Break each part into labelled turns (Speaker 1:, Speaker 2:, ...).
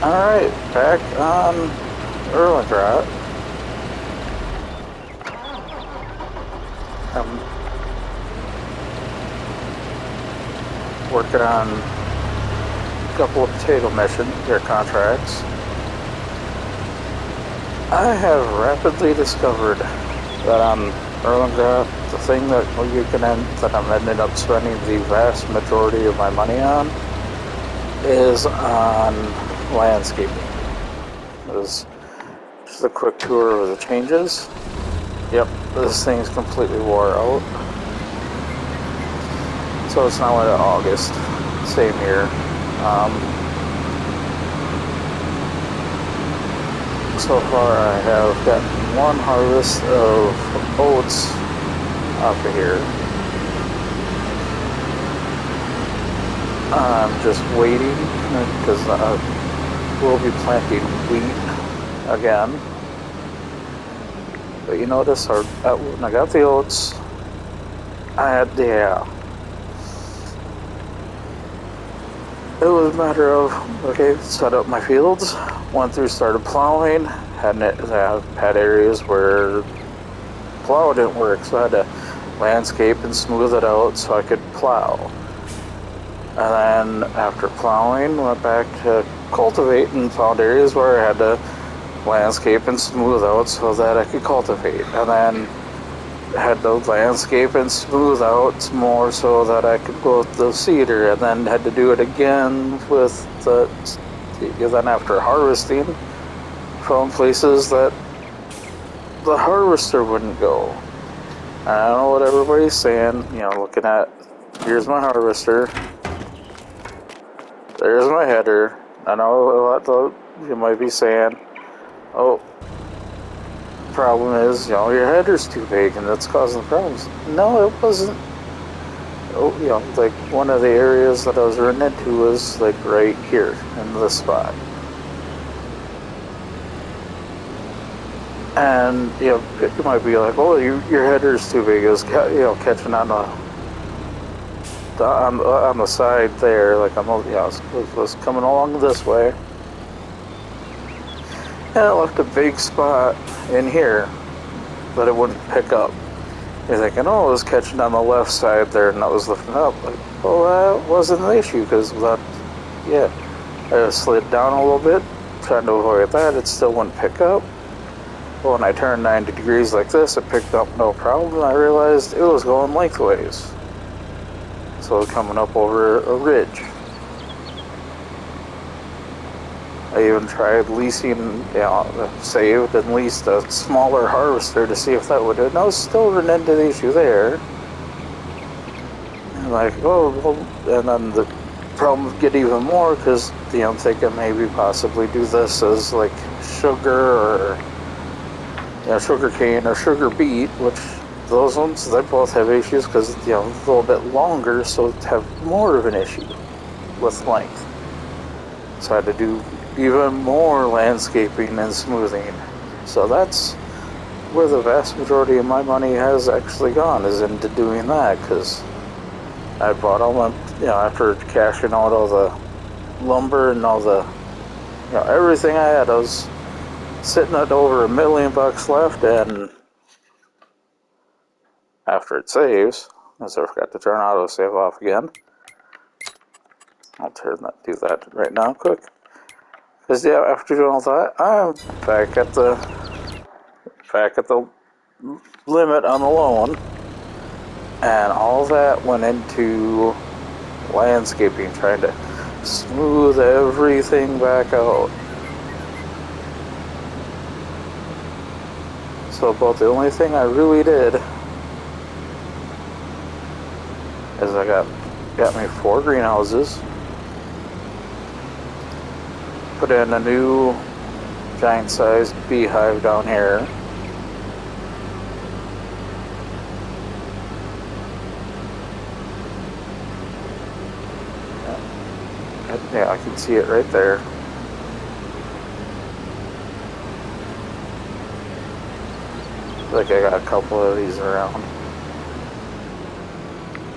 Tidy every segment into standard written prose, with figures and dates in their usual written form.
Speaker 1: Alright, back on Erlengrat. I'm working on a couple of potato missions, or contracts. I have rapidly discovered that on Erlengrat, the thing that that I'm ended up spending the vast majority of my money on is on landscaping. This just a quick tour of the changes. Yep, this thing's completely wore out. So it's now into August, same year. So far I have gotten one harvest of oats off of here. I'm just waiting because we'll be planting wheat again. But you notice when I got the oats, it was a matter of, okay, set up my fields, went through, started plowing, had areas where plow didn't work, so I had to landscape and smooth it out so I could plow. And then after plowing, went back to cultivate and found areas where I had to landscape and smooth out so that I could cultivate. And then had to landscape and smooth out more so that I could go with the cedar, and then had to do it again with then after harvesting, found places that the harvester wouldn't go. I don't know what everybody's saying, looking at, here's my harvester, there's my header. I know you might be saying, oh, problem is, your header's too big and that's causing problems. No, it wasn't. Oh, like one of the areas that I was running into was like right here in this spot. And, you might be like, oh, your header's too big. It was, catching on the side there, like it was coming along this way. And it left a big spot in here that it wouldn't pick up. You're thinking, oh, it was catching on the left side there, and that was lifting up. Like, well, that wasn't an issue, because I slid down a little bit, trying to avoid that. It still wouldn't pick up. But when I turned 90 degrees like this, it picked up no problem. I realized it was going lengthways. So it was coming up over a ridge. I even tried leasing, saved and leased a smaller harvester to see if that would do it. And I was still running into the issue there. And like, and then the problems get even more because, I'm thinking maybe possibly do this as like sugar or, sugar cane or sugar beet, which those ones, they both have issues because, a little bit longer, so have more of an issue with length. So I had to do even more landscaping and smoothing. So that's where the vast majority of my money has actually gone, is into doing that, because I bought all my, after cashing out all the lumber and all the, everything I had, I was sitting at over $1 million left, and after it saves, as I forgot to turn autosave off again, I'll do that right now quick. Because after doing all that, I'm back at the limit on the loan, and all that went into landscaping, trying to smooth everything back out. So about the only thing I really did is I got me 4 greenhouses, put in a new giant-sized beehive down here. Yeah, I can see it right there. Like I got a couple of these around.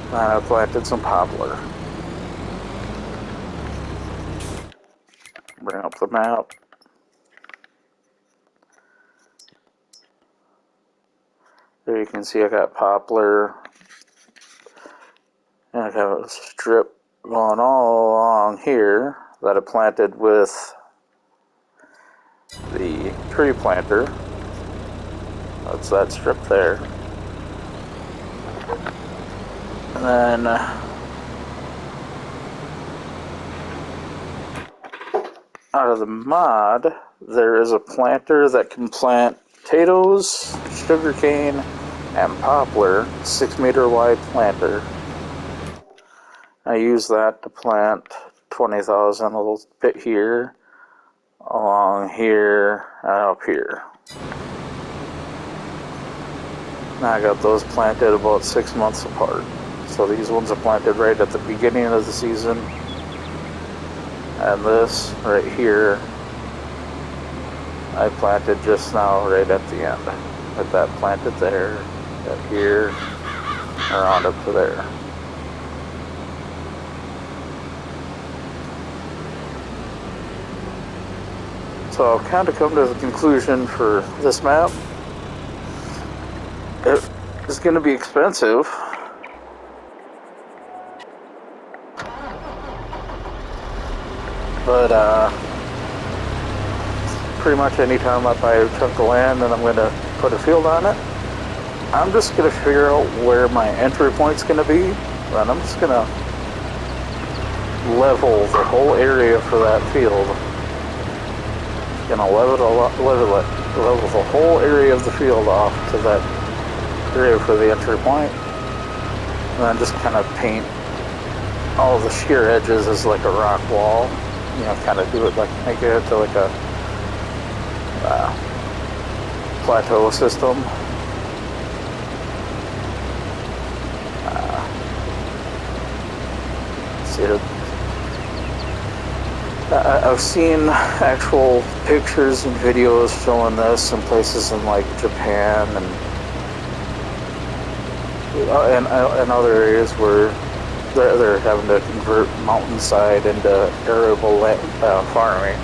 Speaker 1: And I planted some poplar. Bring up the map. There you can see I got poplar. And I have a strip going all along here that I planted with the tree planter. That's that strip there. And then out of the mod, there is a planter that can plant potatoes, sugarcane, and poplar. 6-meter wide planter. I use that to plant 20,000 a little bit here, along here, and up here. Now I got those planted about 6 months apart. So these ones are planted right at the beginning of the season. And this right here, I planted just now right at the end. With that planted there, that here, around up to there. So I've kind of come to the conclusion for this map. It is going to be expensive. But pretty much anytime I buy a chunk of land and I'm going to put a field on it, I'm just going to figure out where my entry point's going to be. And I'm just going to level the whole area for that field. Gonna level the whole area of the field off to that area for the entry point, and then just kind of paint all the sheer edges as like a rock wall. You know, kind of do it like make it into like a plateau system. See it. I've seen actual pictures and videos showing this in places in like Japan and other areas where they're having to convert mountainside into arable farming.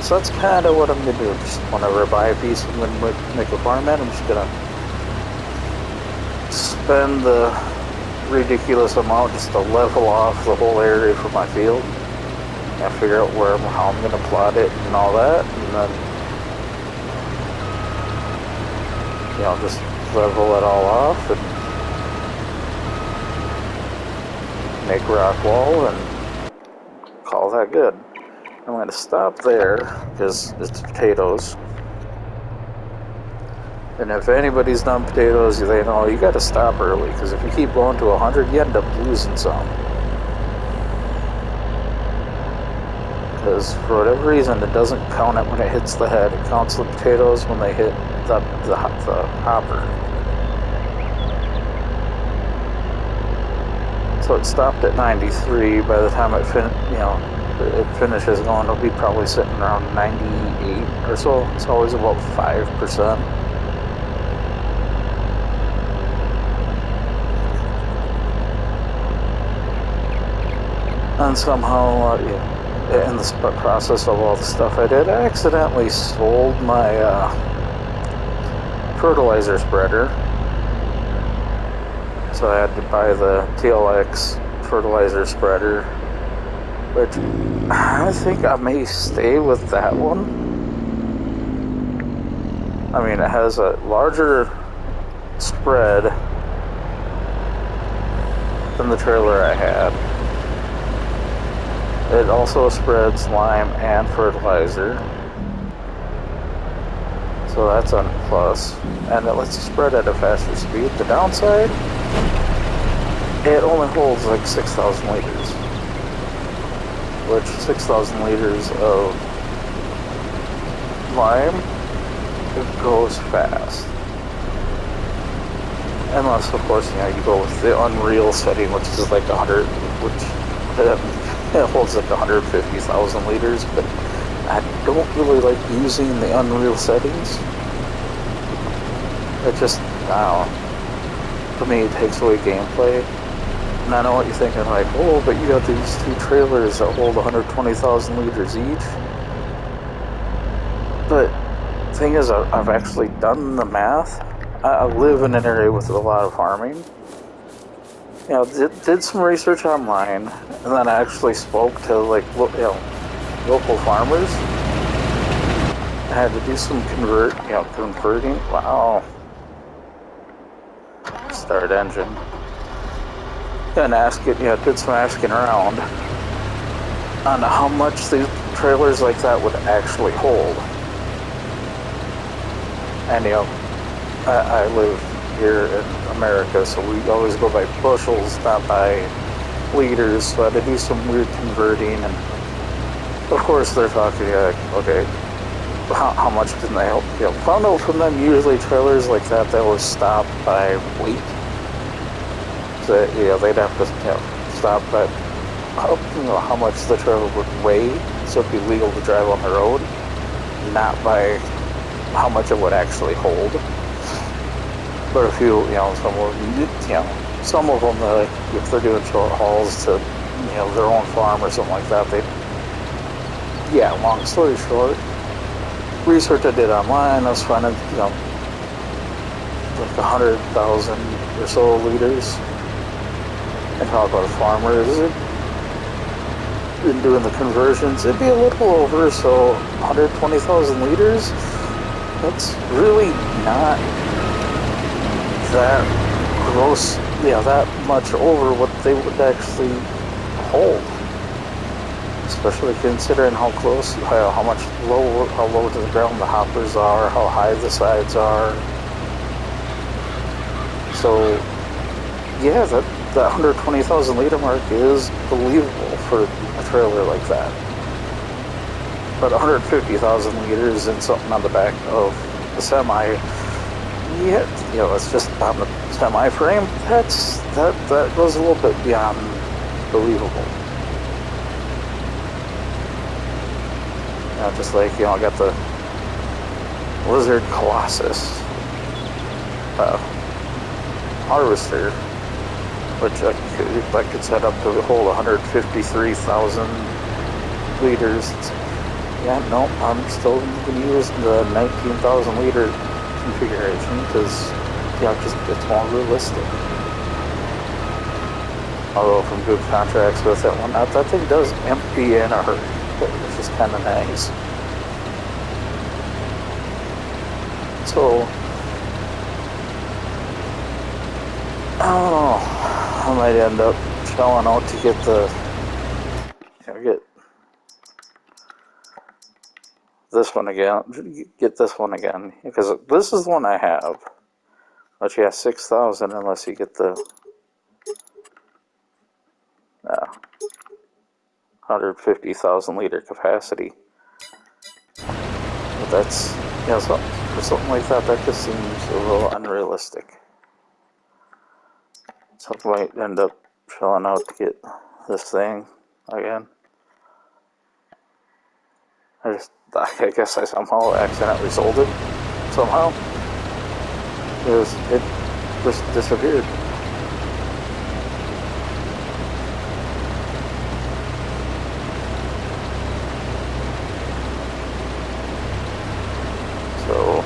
Speaker 1: So that's kind of what I'm going to do. Just whenever I buy a piece I'm going to make a farm at, I'm just going to spend the ridiculous amount just to level off the whole area for my field and figure out how I'm going to plot it and all that, and then just level it all off and make a rock wall and call that good. I'm going to stop there because it's potatoes. And if anybody's done potatoes, they know you got to stop early, because if you keep going to 100, you end up losing some. Because for whatever reason, it doesn't count it when it hits the head. It counts the potatoes when they hit the hopper. So it stopped at 93. By the time it finishes going, it'll be probably sitting around 98 or so. It's always about 5%. And somehow, in the process of all the stuff I did, I accidentally sold my fertilizer spreader. So I had to buy the TLX fertilizer spreader, which I think I may stay with that one. I mean, it has a larger spread than the trailer I had. It also spreads lime and fertilizer, so that's a plus, and it lets you spread at a faster speed. The downside, it only holds like 6,000 liters, which 6,000 liters of lime, it goes fast. Unless, of course, you go with the Unreal setting, which is like 100, it holds like 150,000 liters, but I don't really like using the Unreal settings. It just, I don't know, to me it takes away gameplay. And I know what you're thinking, like, oh, but you got these two trailers that hold 120,000 liters each. But the thing is, I've actually done the math. I live in an area with a lot of farming. You know, did some research online, and then I actually spoke to local farmers. I had to do some converting. Wow. Start engine. And did some asking around on how much these trailers like that would actually hold. And I live here in America, so we always go by bushels, not by liters. So I had to do some weird converting, and of course they're talking okay, how much can they help? Found out from them usually trailers like that they always stop by weight. So they'd have to stop at how much the trailer would weigh, so it'd be legal to drive on the road, not by how much it would actually hold. But a few, some of them, if they're doing short hauls to, their own farm or something like that, long story short, research I did online, I was finding, like 100,000 or so liters. And talk about farmers, in doing the conversions, it'd be a little over, so 120,000 liters, that's really not that gross, that much over what they would actually hold. Especially considering how close, how low to the ground the hoppers are, how high the sides are. So, yeah, that 120,000 liter mark is believable for a trailer like that. But 150,000 liters in something on the back of the semi, it's just on the semi frame. That goes a little bit beyond believable. Just like I got the Lizard Colossus harvester, which I could set up to hold 153,000 liters. I'm still going to use the 19,000 liter configuration because, it's more realistic. Although from good contracts with that one, that thing does empty in a hurry, which is kind of nice. So, I don't know. I might end up shelling out to get this one again. Get this one again, because this is the one I have. But 6,000 unless you get the 150,000 liter capacity. But that's for something like that just seems a little unrealistic. So I might end up shelling out to get this thing again. I guess I somehow accidentally sold it. Somehow. It just disappeared. So,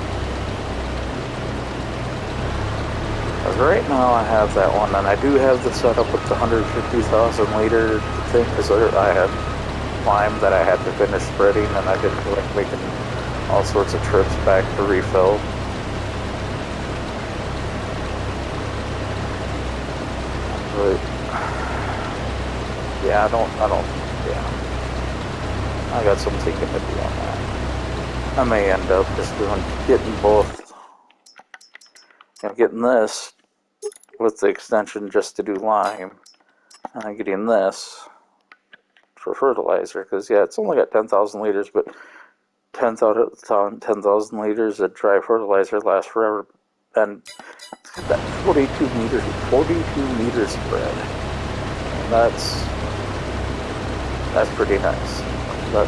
Speaker 1: as right now I have that one, and I do have the setup with the 150,000 liter thing, because I had lime that I had to finish spreading, and I didn't feel like making all sorts of trips back to refill. But I got some thinking to do on that. I may end up just getting both, getting this with the extension just to do lime, and then getting this for fertilizer, because it's only got 10,000 liters, but 10,000 liters of dry fertilizer lasts forever, and it's got that 42 meter spread, and that's pretty nice. But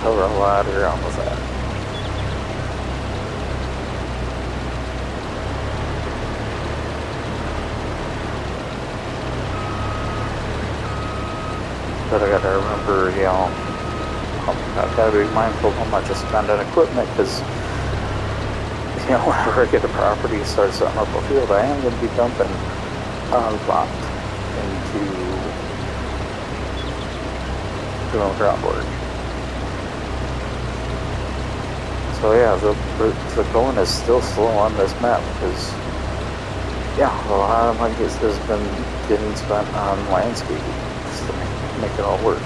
Speaker 1: cover a lot of ground with that. but I gotta remember, I've gotta be mindful of how much I spend on equipment, because, whenever I get a property and start setting up a field, I am going to be dumping lot into doing groundwork. So yeah, the going is still slow on this map, because a lot of money has been getting spent on landscaping just to make it all work.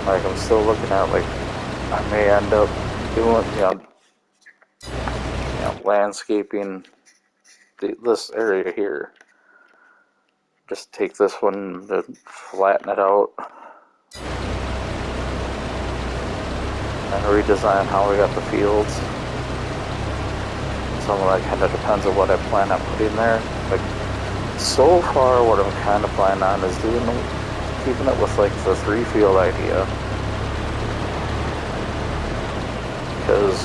Speaker 1: Like, I'm still looking at, like, I may end up doing, landscaping this area here. Just take this one to flatten it out and redesign how we got the fields. Some of that kind of depends on what I plan on putting there. Like, so far, what I'm kind of planning on is keeping it with like the 3-field idea, because,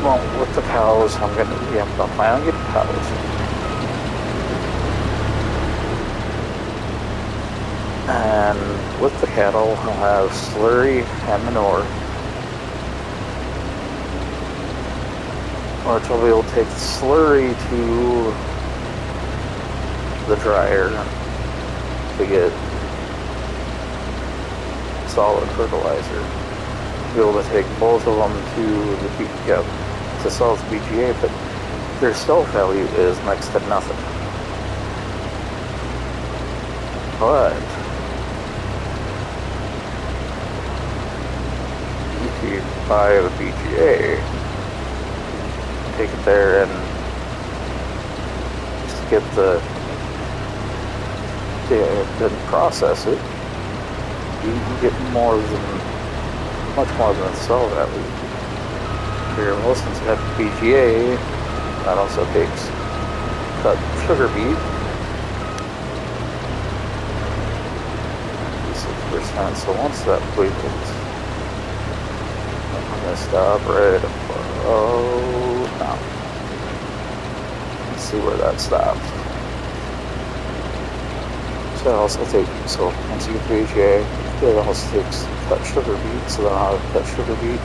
Speaker 1: well, with the cows, I'm gonna plan on getting cows. And with the cattle, I'll have slurry and manure, which I'll be able to take the slurry to the dryer to get solid fertilizer. Be able to take both of them to sell to BGA, but their sell value is next to nothing. But if you buy the BGA, take it there and just get then process it, you can get much more than the sell value. For your Wilson's got BGA, that also takes cut sugar beet, 6%. So once that bleeds, I'm gonna stop right now. Let's see where that stops. So once you get BGA, it also takes cut sugar beet, so then I'll have cut sugar beet,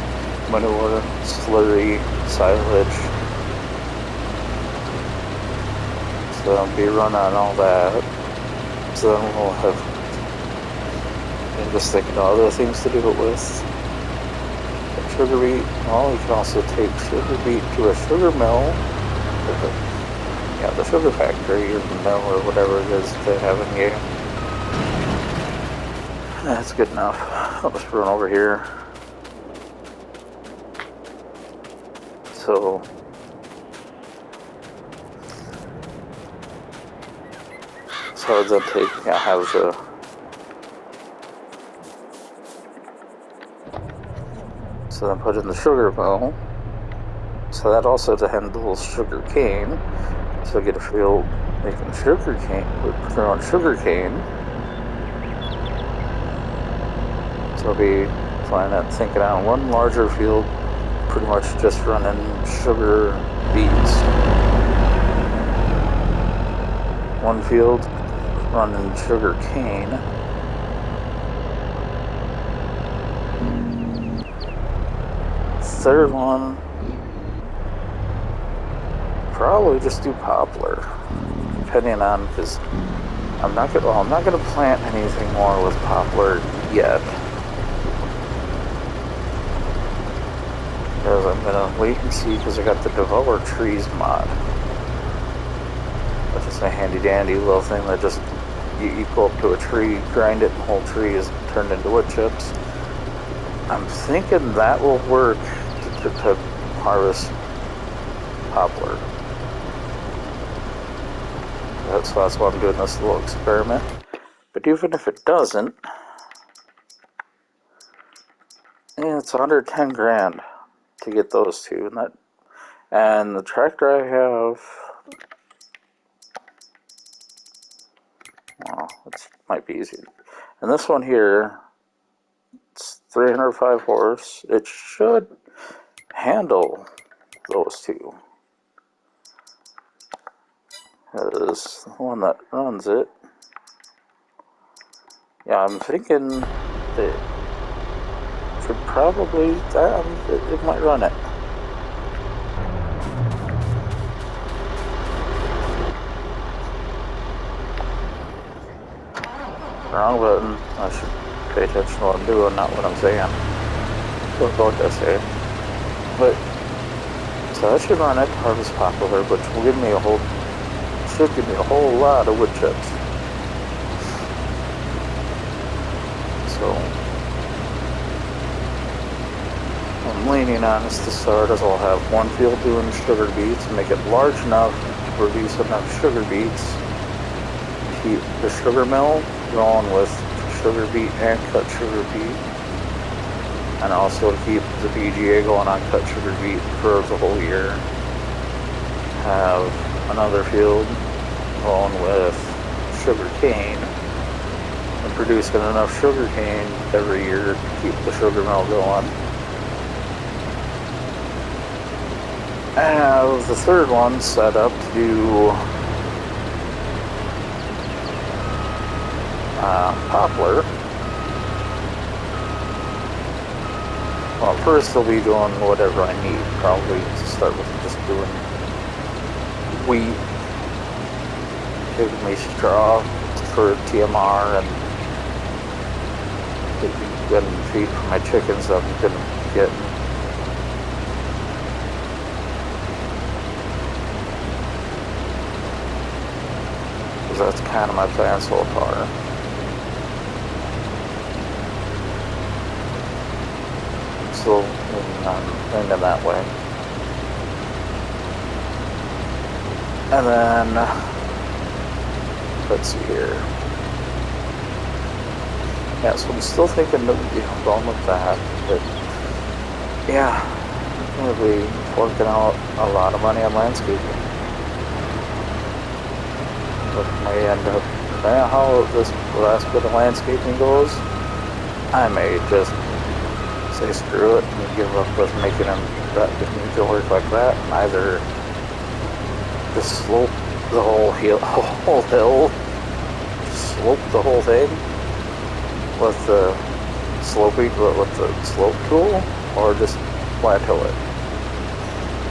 Speaker 1: manure, slurry, silage. So I'll be running on all that. So then we'll have, I'm just thinking of other things to do it with. Sugar beet, well, you can also take sugar beet to a sugar mill, the sugar factory or the mill or whatever it is they have in here. That's good enough. I'll just run over here. So then have the so then put in the sugar mill. So that also handles sugar cane. So get a field making sugar cane, growing sugar cane. So I'll be thinking on one larger field, pretty much just running sugar beets. One field running sugar cane. Third one, probably just do poplar, depending on, because I'm not gonna plant anything more with poplar yet, because I'm gonna wait and see, because I got the Devour Trees mod, which is a handy dandy little thing that just you go up to a tree, grind it, and the whole tree is turned into wood chips. I'm thinking that will work to harvest poplar. That's why I'm doing this little experiment. But even if it doesn't, it's 110 grand to get those two, and the tractor I have, well, it might be easy. And this one here, it's 305 horse. It should handle those two. Because the one that runs it Yeah, I'm thinking that should probably it might run it. Wrong button. I should pay attention to what I'm doing, not what I'm saying. What I say. But so I should run it. Harvest Popular, which will give me should give me a whole lot of wood chips. So I'm leaning on this to start, as I'll have one field doing sugar beets, make it large enough to produce enough sugar beets. Keep the sugar mill going with sugar beet and cut sugar beet, and also keep the BGA going on cut sugar beet for the whole year. Have another field going with sugar cane and producing enough sugar cane every year to keep the sugar mill going. And have the third one set up to do poplar. Well, first they'll be doing whatever I need, probably to start with just doing wheat, giving me straw for TMR, and getting feed for my chickens that I'm gonna get. Because that's kind of my plan so far. So I'm thinking that way. And then let's see here. Yeah, so I'm still thinking of going with that, but yeah, I'm gonna be forking out a lot of money on landscaping. But may end up, depending on how this last bit of landscaping goes, I may just say screw it and give up with making them to work like that, and either just slope the whole hill, slope the whole thing with the slope tool, or just plateau it.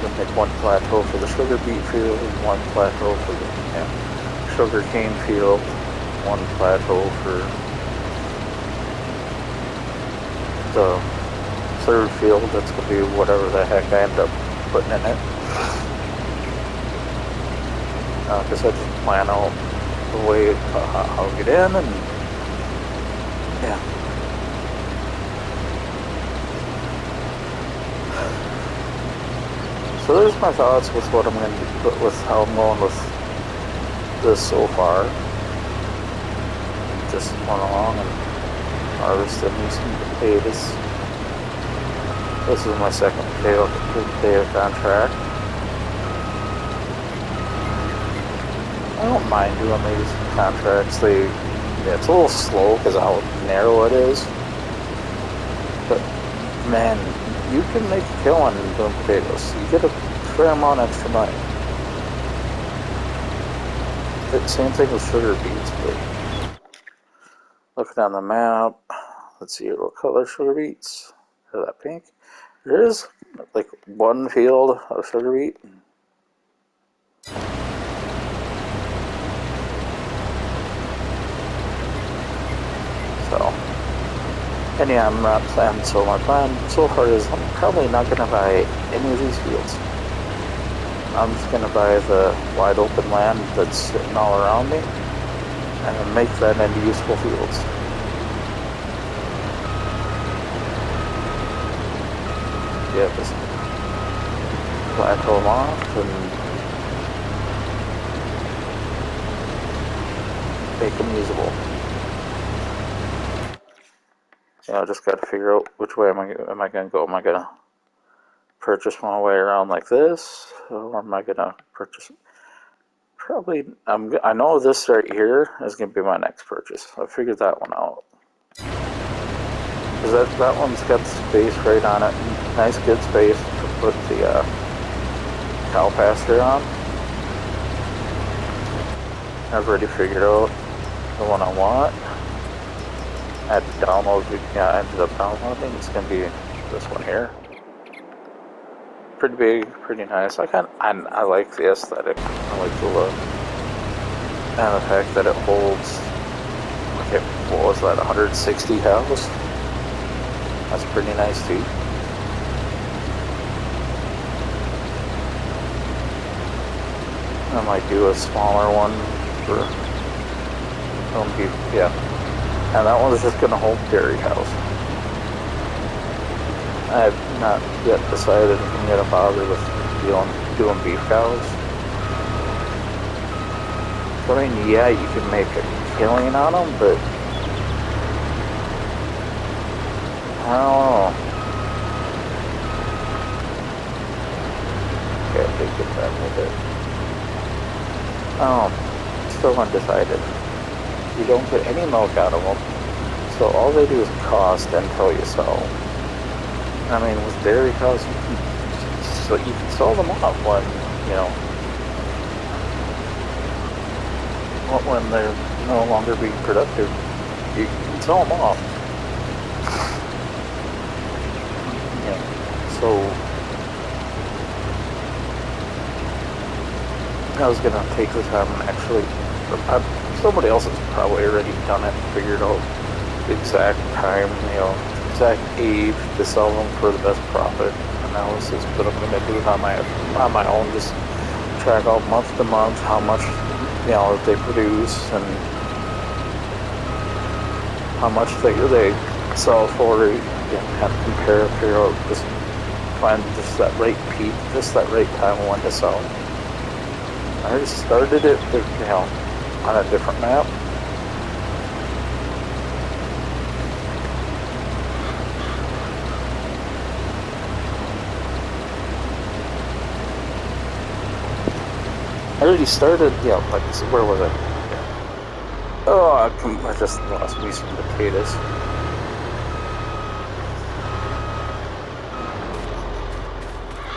Speaker 1: Then make one plateau for the sugar beet field, one plateau for the sugar cane field, one plateau for the third field. That's going to be whatever the heck I end up putting in it. Because I just plan out the way I'll get in, and yeah. So there's my thoughts with what I'm going to do, with how I'm going with this so far. Just went along and harvested some potatoes. This is my second potato contract. I don't mind doing these contracts. It's a little slow because of how narrow it is. But man, you can make a killing doing potatoes. You get a fair amount of extra money. Same thing with sugar beets, but looking on the map, let's see what color sugar beets. Is that pink? There is like one field of sugar beet. So, and yeah, I'm not planning. So my plan so far is I'm probably not going to buy any of these fields. I'm just going to buy the wide open land that's sitting all around me and then make that into useful fields. Yeah, just plateau them off and make them usable. Yeah, I just got to figure out which way am I going to go. Am I going to purchase my way around like this, or am I going to purchase? Probably, I know this right here is going to be my next purchase. I figured that one out. Because that one's got space right on it. Nice, good space to put the cow pasture on. I've already figured out the one I want. I had to download it. Yeah, I ended up downloading. It's gonna be this one here. Pretty big, pretty nice. I like the aesthetic. I like the look. And the fact that it holds, okay, what was that, 160 cows? That's pretty nice too. I might do a smaller one for home beef, yeah. And that one's just gonna hold dairy cows. I have not yet decided if I'm gonna bother with doing beef cows. I mean, yeah, you can make a killing on them, but I don't know. Okay, I think get that a little bit. Still undecided. You don't get any milk out of them, so all they do is cost until you sell. I mean, with dairy cows, you can sell them off when, you know, when they're no longer being productive. You can sell them off. Yeah. So I was gonna take the time and actually, somebody else has probably already done it and figured out the exact time, you know, exact age to sell them for the best profit analysis. But I'm gonna do it on my own, just track out month to month how much, you know, they produce and how much they sell for. You know, kind of compare, figure out, just find just that right peak, just that right time when to sell. I already started it, you know, on a different map. I already started, yeah, like, where was I? Oh, I just lost me some potatoes.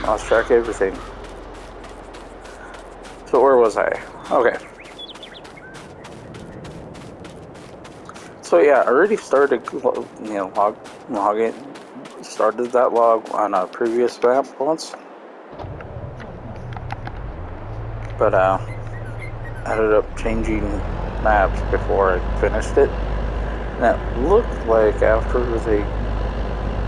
Speaker 1: Lost track of everything. So where was I? Okay. So yeah, I already started, you know, logging, started that log on a previous map once. But ended up changing maps before I finished it. And it looked like after they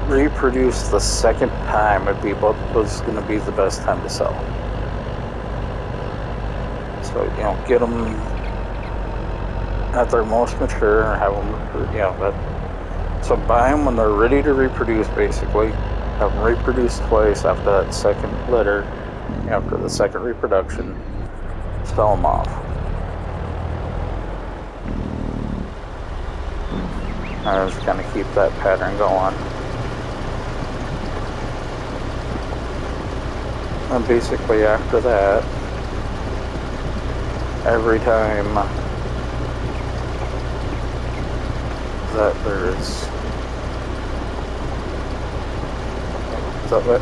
Speaker 1: reproduced the second time, it'd be what was going to be the best time to sell. So, you know, get them at their most mature and have them, you know, so buy them when they're ready to reproduce, basically. Have them reproduce twice after that second litter, after the second reproduction, sell them off. I just kind of keep that pattern going. And basically after that, every time that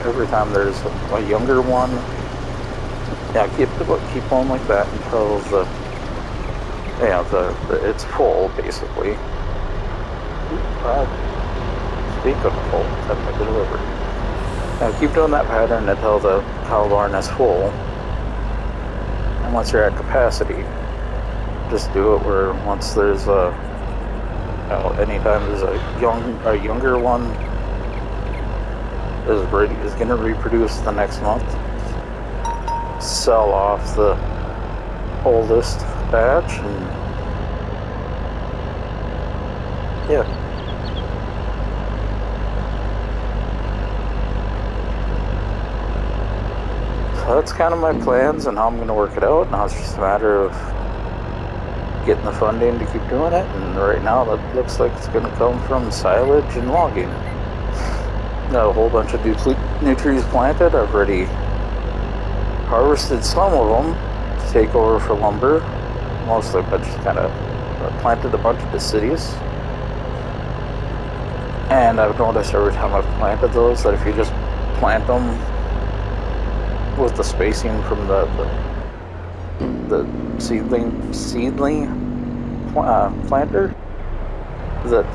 Speaker 1: every time there's a younger one, yeah, keep going like that until it's full, basically. Speak of full, that's my delivery. Now keep doing that pattern until the cow barn is full. And once you're at capacity, just do it where once there's anytime there's a younger one is going to reproduce the next month, sell off the oldest batch, and yeah. So that's kind of my plans and how I'm going to work it out. Now it's just a matter of getting the funding to keep doing it, and right now that looks like it's going to come from silage and logging. Got a whole bunch of new trees planted. I've already harvested some of them to take over for lumber, mostly, but just kind of planted a bunch of deciduous. And I've noticed every time I've planted those that if you just plant them with the spacing from the seedling planter, that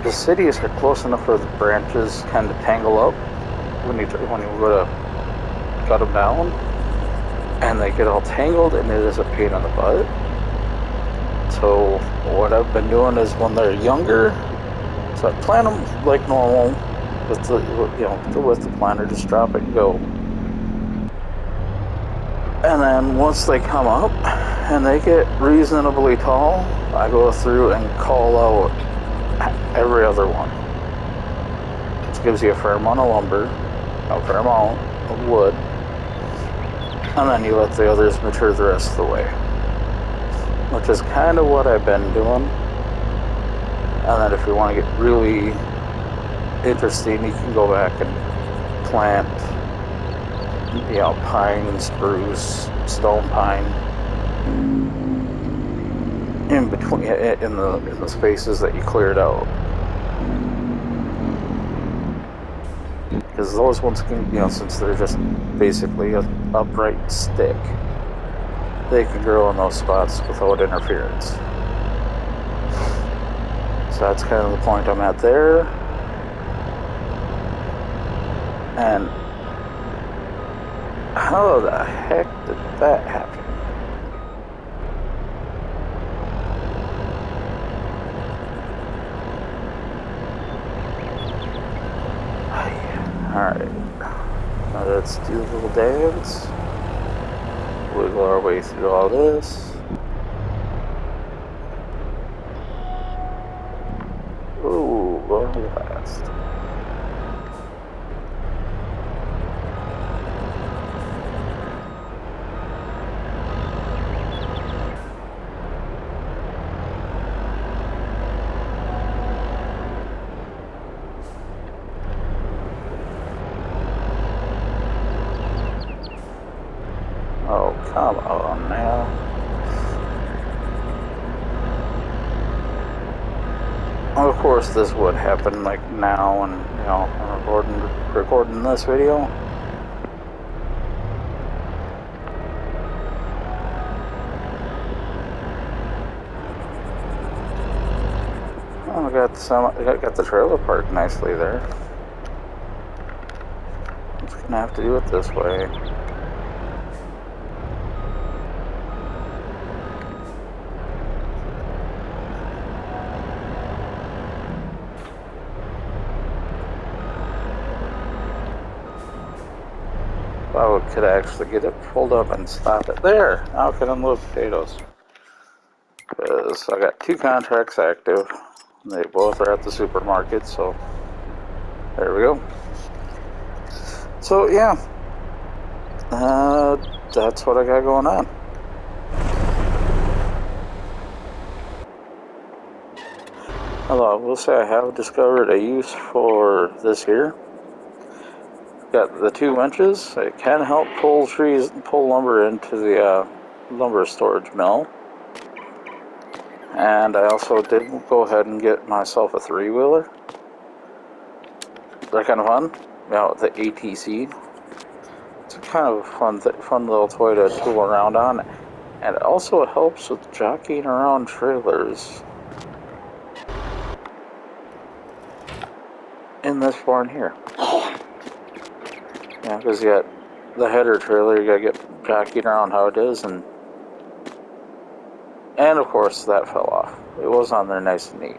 Speaker 1: the cities are close enough where the branches kind of tangle up when you go to cut them down, and they get all tangled, and it is a pain in the butt. So what I've been doing is when they're younger, so I plant them like normal with the planter, just drop it and go. And then once they come up and they get reasonably tall, I go through and call out every other one. Which gives you a fair amount of lumber, a fair amount of wood, and then you let the others mature the rest of the way. Which is kind of what I've been doing. And then if you want to get really interesting, you can go back and plant, pine, spruce, stone pine in between, in the spaces that you cleared out. Because those ones can, since they're just basically an upright stick, they can grow in those spots without interference. So that's kind of the point I'm at there. And how the heck did that happen? Alright, now let's do a little dance. Wiggle our way through all this. Ooh, going fast. Oh, come on now. Of course, this would happen like now, and I'm recording this video. Oh, I got the trailer parked nicely there. I'm just gonna have to do it this way. I could actually get it pulled up and stop it there. Now I can unload potatoes. Because I got 2 contracts active. They both are at the supermarket, so there we go. So yeah, that's what I got going on. Although I will say I have discovered a use for this here. Got the 2 winches. It can help pull lumber into the lumber storage mill. And I also did go ahead and get myself a 3-wheeler. They're kind of fun. The ATC. It's a kind of fun little toy to tool around on. And it also helps with jockeying around trailers. In this barn here. Yeah, because you got the header trailer, you gotta get jockeyed around how it is, and of course that fell off. It was on there nice and neat.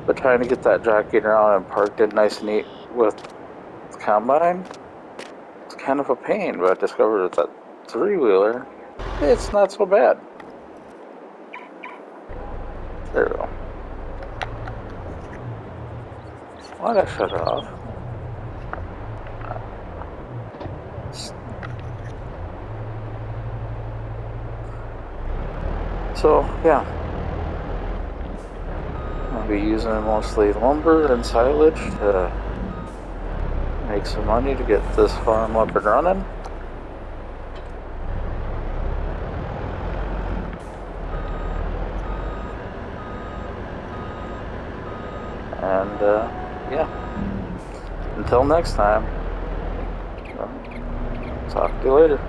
Speaker 1: But trying to get that jockeyed around and parked in nice and neat with the combine, it's kind of a pain, but I discovered with that 3-wheeler, it's not so bad. There we go. Why'd I shut it off? So, yeah. I'll be using mostly lumber and silage to make some money to get this farm up and running. And, yeah. Until next time, talk to you later.